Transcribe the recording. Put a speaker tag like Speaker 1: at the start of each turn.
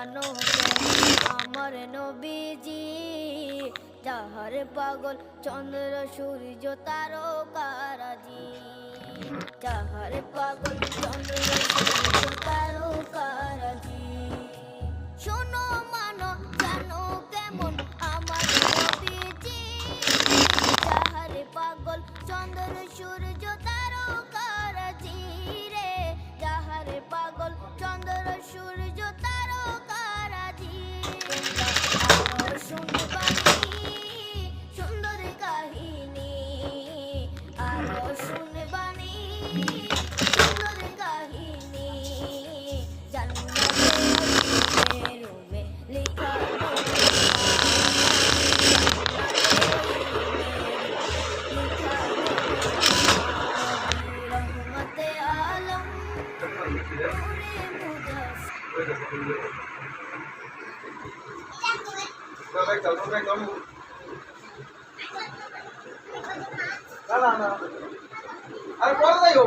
Speaker 1: মানো আমার নবীজি, যাহার পাগল চন্দ্র সূর্য তারকারাজি, যাহার পাগল চন্দ্র সূর্য তারকারাজি। শোনো মানো জানো কেমন আমার নবীজি, যাহার পাগল চন্দ্র সূর্য তারকারাজি রে, যাহার পাগল চন্দ্র সূর্য তারকারাজি। আরো শুনবানি সুন্দর কাহিনী, আরো শুনবানি সুন্দর কাহিনী, জান্নাতের রুমে লেখা রহমতে আলম নূরে
Speaker 2: না না না আর পরে যাইও।